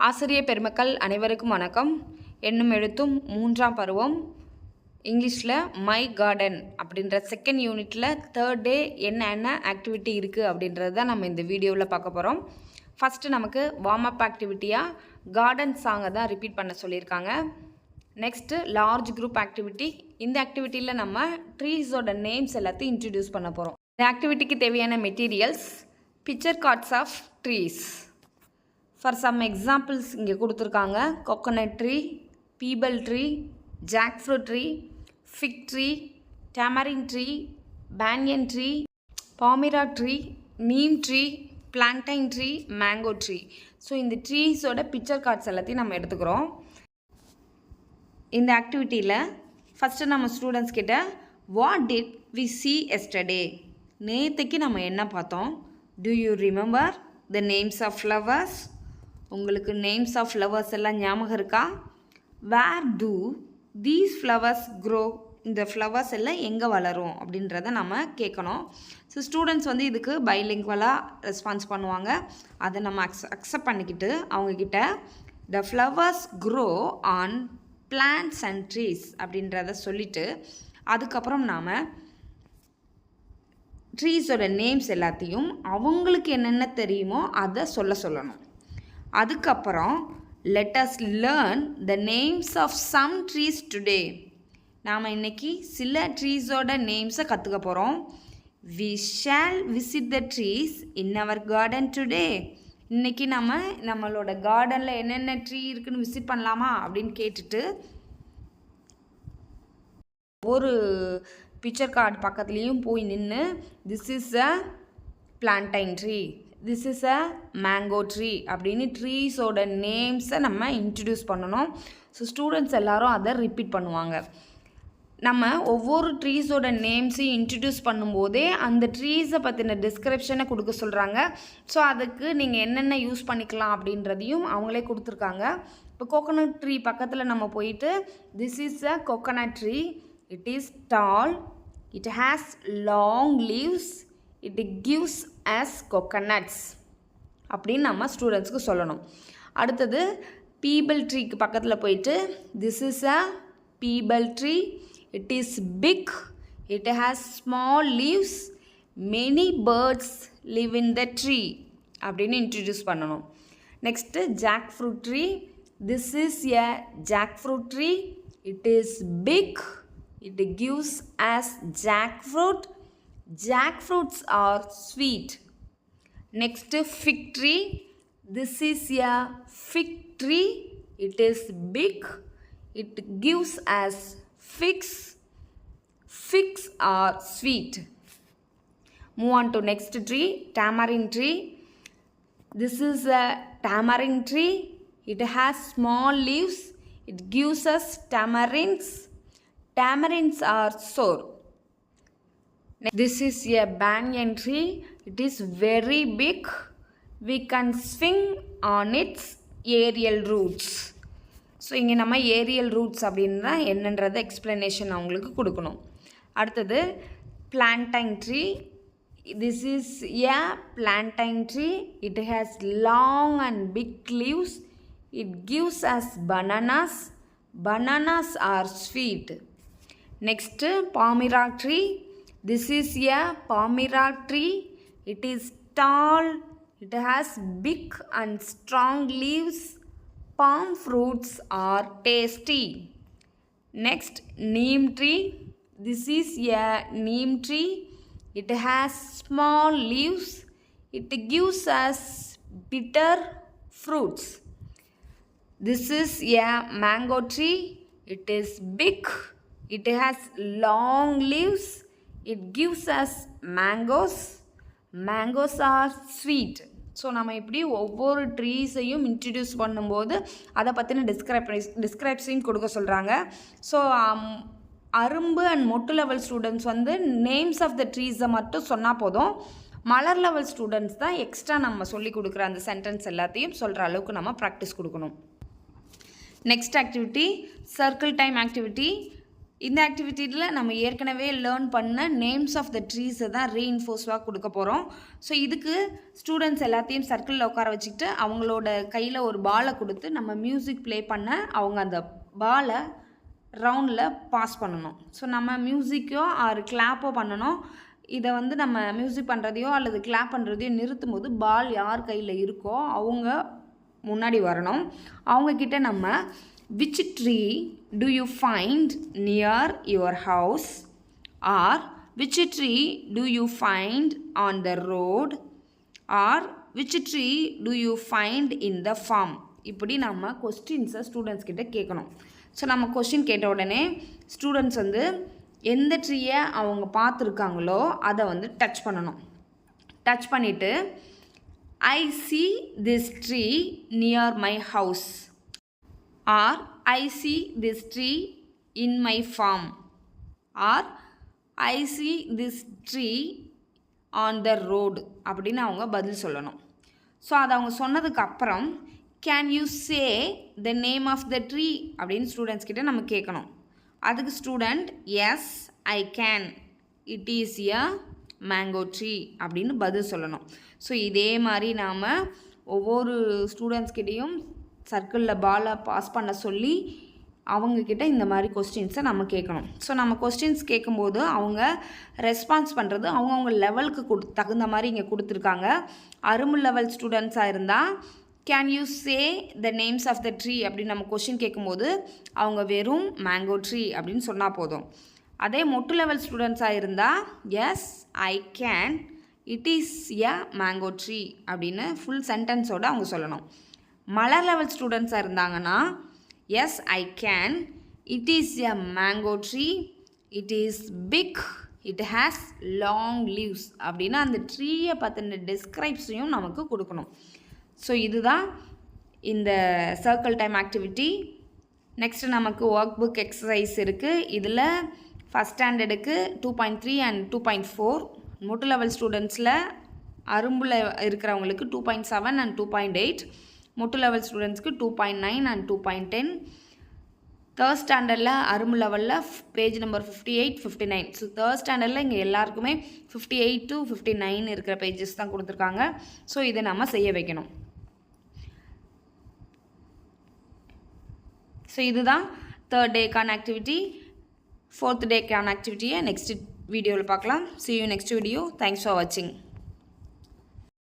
ஆசிரியர் பெருமக்கள் அனைவருக்கும் வணக்கம். எண்ணும் எழுத்தும் 3ஆம் பருவம் இங்கிலீஷில் மை கார்டன் அப்படின்ற செகண்ட் யூனிட்டில் தேர்ட் டே என்னென்ன ஆக்டிவிட்டி இருக்குது அப்படின்றது தான் நம்ம இந்த வீடியோவில் பார்க்க போகிறோம். ஃபஸ்ட்டு நமக்கு வார்ம் அப் ஆக்டிவிட்டியாக கார்டன் சாங்கை தான் ரிப்பீட் பண்ண சொல்லியிருக்காங்க. Next large group activity. இந்த ஆக்டிவிட்டியில் நம்ம ட்ரீஸோட நேம்ஸ் எல்லாத்தையும் இன்ட்ரடியூஸ் பண்ண போகிறோம். இந்த ஆக்டிவிட்டிக்கு தேவையான materials picture cards of trees. For some examples இங்கே கொடுத்துருக்காங்க. Coconut tree, peepal tree, jackfruit tree, fig tree, tamarind tree, banyan tree, palmyra tree, neem tree, plantain tree, mango tree. So இந்த ட்ரீஸோட பிக்சர் கார்ட்ஸ் எல்லாத்தையும் நம்ம எடுத்துக்கிறோம். இந்த ஆக்டிவிட்டியில் ஃபஸ்ட்டு நம்ம ஸ்டூடெண்ட்ஸ் கிட்ட what did we see yesterday, நேற்றுக்கு நம்ம என்ன பார்த்தோம்? Do you remember the names of flowers? உங்களுக்கு நேம்ஸ் ஆஃப் ஃப்ளவர்ஸ் எல்லாம் ஞாபகம் இருக்கா? வேர் டூ தீஸ் ஃப்ளவர்ஸ் க்ரோ, இந்த ஃப்ளவர்ஸ் எல்லாம் எங்கே வளரும் அப்படின்றத நம்ம கேட்கணும். ஸோ ஸ்டூடெண்ட்ஸ் வந்து இதுக்கு பைலிங்குவலாக ரெஸ்பான்ஸ் பண்ணுவாங்க. அதை நம்ம அக்செப்ட் பண்ணிக்கிட்டு அவங்கக்கிட்ட த flowers grow on plants and trees அப்படின்றத சொல்லிவிட்டு அதுக்கப்புறம் நாம் ட்ரீஸோட நேம்ஸ் எல்லாத்தையும் அவங்களுக்கு என்னென்ன தெரியுமோ அதை சொல்லணும். அதுக்கப்புறம் let us learn the names of some trees today. நாம் இன்றைக்கி சில ட்ரீஸோட நேம்ஸை கற்றுக்க போகிறோம். we shall visit the trees in our garden today. இன்றைக்கி நம்மளோட கார்டனில் என்னென்ன ட்ரீ இருக்குன்னு விசிட் பண்ணலாமா அப்படின்னு கேட்டுட்டு ஒரு பிக்சர் கார்டு பக்கத்துலேயும் போய் நின்று this is a plantain tree, this is a mango tree அப்படின்னு ட்ரீஸோட நேம்ஸை நம்ம இன்ட்ரடியூஸ் பண்ணணும். ஸோ ஸ்டூடெண்ட்ஸ் எல்லோரும் அதை ரிப்பீட் பண்ணுவாங்க. நம்ம ஒவ்வொரு ட்ரீஸோட நேம்ஸையும் இன்ட்ரடியூஸ் பண்ணும்போதே அந்த ட்ரீஸை பற்றின டிஸ்கிரிப்ஷனை கொடுக்க சொல்கிறாங்க. ஸோ அதுக்கு நீங்கள் என்னென்ன யூஸ் பண்ணிக்கலாம் அப்படின்றதையும் அவங்களே கொடுத்துருக்காங்க. இப்போ கோகோனட் ட்ரீ பக்கத்தில் நம்ம போயிட்டு this is a coconut tree, it is tall, it has long leaves, it gives us coconuts அப்படின்னு நம்ம ஸ்டூடெண்ட்ஸ்க்கு சொல்லணும். அடுத்தது பீபல் ட்ரீக்கு பக்கத்தில் போயிட்டு this is a people tree, it is big, it has small leaves, many birds live in the tree அப்படின்னு introduce பண்ணணும். Next jackfruit tree, this is a jack fruit tree, it is big, it gives us jackfruit. Jackfruits are sweet. Next, fig tree. This is a fig tree. It is big. It gives us figs. Figs are sweet. Move on to next tree, tamarind tree. This is a tamarind tree. It has small leaves. It gives us tamarinds. Tamarinds are sour. This is a banyan tree. It is very big. We can swing on its aerial roots. So இங்கே நம்ம Ariel roots அப்படின்னா என்னன்றதை explanation அவங்களுக்கு கொடுக்கணும். அடுத்தது plantain tree. This is a plantain tree. It has long and big leaves. It gives us bananas. Bananas are sweet. Next, Palmyra tree. This is a Palmyra tree. It is tall. It has big and strong leaves. Palm fruits are tasty. Next, neem tree. This is a neem tree. It has small leaves. It gives us bitter fruits. This is a mango tree. It is big. It has long leaves. It gives us mangoes. Mangoes are sweet. So நம்ம இப்படி ஒவ்வொரு ட்ரீஸையும் introduce பண்ணும்போது அதை பற்றின டிஸ்கிரைப்ஷன் கொடுக்க சொல்கிறாங்க. So அரும்பு and மொட்டு லெவல் ஸ்டூடெண்ட்ஸ் வந்து நேம்ஸ் ஆஃப் த ட்ரீஸை மட்டும் சொன்னால் போதும். மலர் லெவல் ஸ்டூடெண்ட்ஸ் தான் எக்ஸ்ட்ரா நம்ம சொல்லி கொடுக்குற அந்த சென்டென்ஸ் எல்லாத்தையும் சொல்கிற அளவுக்கு நம்ம ப்ராக்டிஸ் கொடுக்கணும். Next activity circle time activity. இந்த ஆக்டிவிட்டியில் நம்ம ஏற்கனவே லேர்ன் பண்ண நேம்ஸ் ஆஃப் த ட்ரீஸை தான் ரீஇன்ஃபோர்ஸாக கொடுக்க போகிறோம். ஸோ இதுக்கு ஸ்டூடெண்ட்ஸ் எல்லாத்தையும் சர்க்கிளில் உட்கார வச்சுக்கிட்டு அவங்களோட கையில் ஒரு பாலை கொடுத்து நம்ம மியூசிக் ப்ளே பண்ண அவங்க அந்த பாலை ரவுண்டில் பாஸ் பண்ணணும். ஸோ நம்ம மியூசிக்கோ ஆர் கிளாப்போ பண்ணணும். இதை வந்து நம்ம மியூசிக் பண்ணுறதையோ அல்லது கிளாப் பண்ணுறதையோ நிறுத்தும் போது பால் யார் கையில் இருக்கோ அவங்க முன்னாடி வரணும். அவங்கக்கிட்ட நம்ம which tree do you find near your house or which tree do you find on the road or which tree do you find in the farm இப்படி நம்ம கொஸ்டின்ஸை ஸ்டூடெண்ட்ஸ் கிட்ட கேட்கணும். ஸோ நம்ம கொஸ்டின் கேட்ட உடனே ஸ்டூடெண்ட்ஸ் வந்து எந்த ட்ரீயை அவங்க பார்த்துருக்காங்களோ அதை வந்து டச் பண்ணணும். டச் பண்ணிவிட்டு I see this tree near my house or I see this tree in my farm or I see this tree on the road அப்படின்னு அவங்க பதில் சொல்லணும். ஸோ அதை அவங்க சொன்னதுக்கப்புறம் can you say the name of the tree அப்படின்னு students கிட்ட நம்ம கேட்கணும். அதுக்கு student yes I can, it is a mango tree அப்படின்னு பதில் சொல்லணும். ஸோ இதே மாதிரி நாம் ஒவ்வொரு ஸ்டூடெண்ட்ஸ்கிட்டையும் சர்க்கிளில் பாலை பாஸ் பண்ண சொல்லி அவங்கக்கிட்ட இந்த மாதிரி கொஸ்டின்ஸை நம்ம கேட்கணும். ஸோ நம்ம கொஸ்டின்ஸ் கேட்கும்போது அவங்க ரெஸ்பான்ஸ் பண்ணுறது அவங்கவுங்க லெவலுக்கு தகுந்த மாதிரி இங்கே கொடுத்துருக்காங்க. அரும்பு லெவல் ஸ்டூடெண்ட்ஸாக இருந்தால் can you say the names of the tree அப்படின்னு நம்ம கொஸ்டின் கேட்கும்போது அவங்க வெறும் மேங்கோ ட்ரீ அப்படின்னு சொன்னால் போதும். அதே மொட்டு லெவல் ஸ்டூடெண்ட்ஸாக இருந்தால் yes I can, it is a mango tree அப்படின்னு ஃபுல் சென்டென்ஸோடு அவங்க சொல்லணும். மலர் லெவல் ஸ்டூடெண்ட்ஸாக இருந்தாங்கன்னா yes I can, it is a mango tree, it is big, it has long leaves அப்படின்னு அந்த ட்ரீயை பற்றின டிஸ்கிரைப்ஸையும் நமக்கு கொடுக்கணும். ஸோ இதுதான் இந்த சர்க்கிள் டைம் ஆக்டிவிட்டி. நெக்ஸ்ட்டு நமக்கு ஒர்க் புக் எக்ஸசைஸ் இருக்குது. இதில் ஃபஸ்ட் ஸ்டாண்டர்டுக்கு 2.3 அண்ட் 2.4, மொட்டு லெவல் ஸ்டூடெண்ட்ஸில் அரும்பில் இருக்கிறவங்களுக்கு 2.7 அண்ட் 2.8, மொட்டு லெவல் ஸ்டூடெண்ட்ஸ்க்கு 2.9 அண்ட் 2.10. தேர்ட் ஸ்டாண்டர்டில் அரும்பு லெவலில் பேஜ் நம்பர் 58, 59. ஸோ தேர்ட் ஸ்டாண்டர்டில் இங்கே எல்லாருக்குமே 58 to 59 இருக்கிற பேஜஸ் தான் கொடுத்துருக்காங்க. ஸோ இதை நம்ம செய்ய வைக்கணும். ஸோ இதுதான் தேர்ட் டேக்கான ஆக்டிவிட்டி. ஃபோர்த் டேக்கான ஆக்டிவிட்டியை நெக்ஸ்ட் வீடியோவில் பார்க்கலாம். See you next video. Thanks for watching.